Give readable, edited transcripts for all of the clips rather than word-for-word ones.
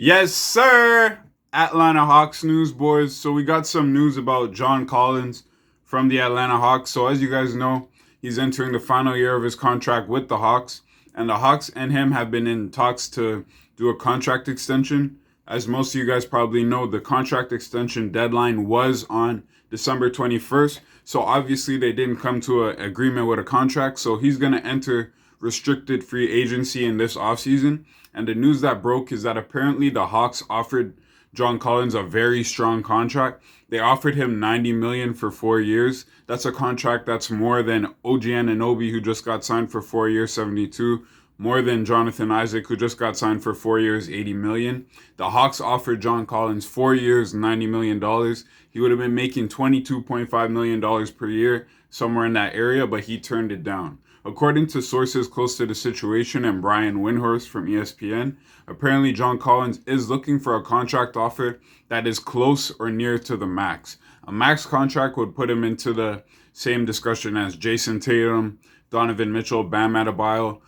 Yes, sir. Atlanta Hawks news, boys. So we got some news about John Collins from the Atlanta Hawks. So as you guys know, he's entering the final year of his contract with the Hawks, and the Hawks and him have been in talks to do a contract extension. As most of you guys probably know, the contract extension deadline was on December 21st. So obviously they didn't come to an agreement with a contract. So he's going to enter restricted free agency in this offseason. And the news that broke is that apparently the Hawks offered John Collins a very strong contract. They offered him $90 million for 4 years. That's a contract that's more than OG Anunoby, who just got signed for 4 years, 72, more than Jonathan Isaac, who just got signed for 4 years, $80 million. The Hawks offered John Collins 4 years, $90 million. He would have been making $22.5 million per year, somewhere in that area, but he turned it down. According to sources close to the situation and Brian Windhorst from ESPN, apparently John Collins is looking for a contract offer that is close or near to the max. A max contract would put him into the same discussion as Jason Tatum, Donovan Mitchell, Bam Adebayo,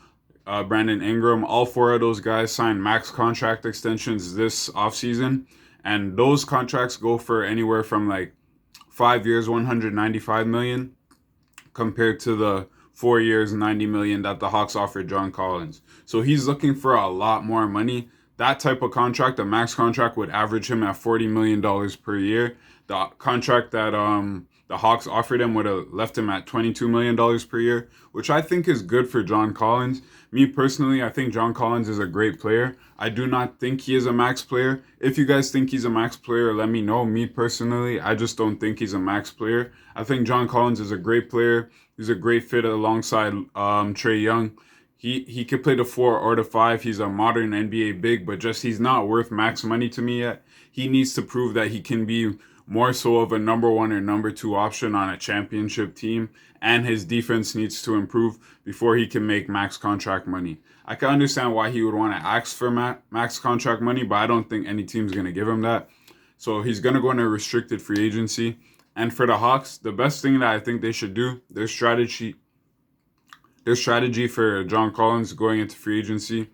Brandon Ingram. All four of those guys signed max contract extensions this offseason, and those contracts go for anywhere from like 5 years, $195 million, compared to the 4 years, $90 million that the Hawks offered John Collins. So he's looking for a lot more money. That type of contract, a max contract, would average him at $40 million per year. The contract that the Hawks offered him would have left him at $22 million per year, which I think is good for John Collins. Me personally, I think John Collins is a great player. I do not think he is a max player. If you guys think he's a max player, let me know. Me personally, I just don't think he's a max player. I think John Collins is a great player. He's a great fit alongside Trae Young. He could play the 4 or the 5. He's a modern NBA big, but just he's not worth max money to me yet. He needs to prove that he can be more so of a number 1 or number 2 option on a championship team, and his defense needs to improve before he can make max contract money. I can understand why he would want to ask for max contract money, but I don't think any team's going to give him that. So he's going to go into restricted free agency. And for the Hawks, the best thing that I think they should do, their strategy for John Collins going into free agency,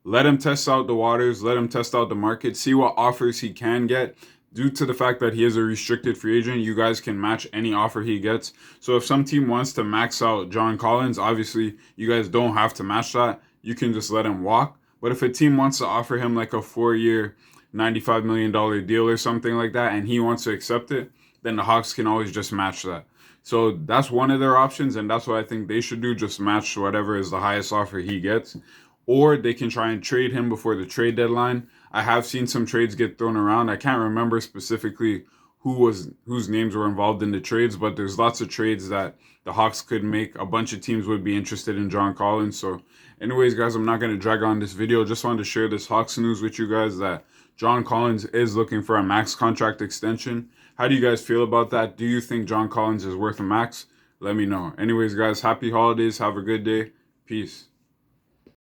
let him test out the waters, let him test out the market, see what offers he can get. Due to the fact that he is a restricted free agent, you guys can match any offer he gets. So if some team wants to max out John Collins, obviously you guys don't have to match that. You can just let him walk. But if a team wants to offer him like a 4-year, $95 million deal or something like that, and he wants to accept it, then the Hawks can always just match that. So that's one of their options, and that's what I think they should do, just match whatever is the highest offer he gets. Or they can try and trade him before the trade deadline. I have seen some trades get thrown around. I can't remember specifically whose names were involved in the trades, but there's lots of trades that the Hawks could make. A bunch of teams would be interested in John Collins. So anyways, guys, I'm not going to drag on this video. Just wanted to share this Hawks news with you guys that John Collins is looking for a max contract extension. How do you guys feel about that? Do you think John Collins is worth a max? Let me know. Anyways, guys, happy holidays. Have a good day. Peace.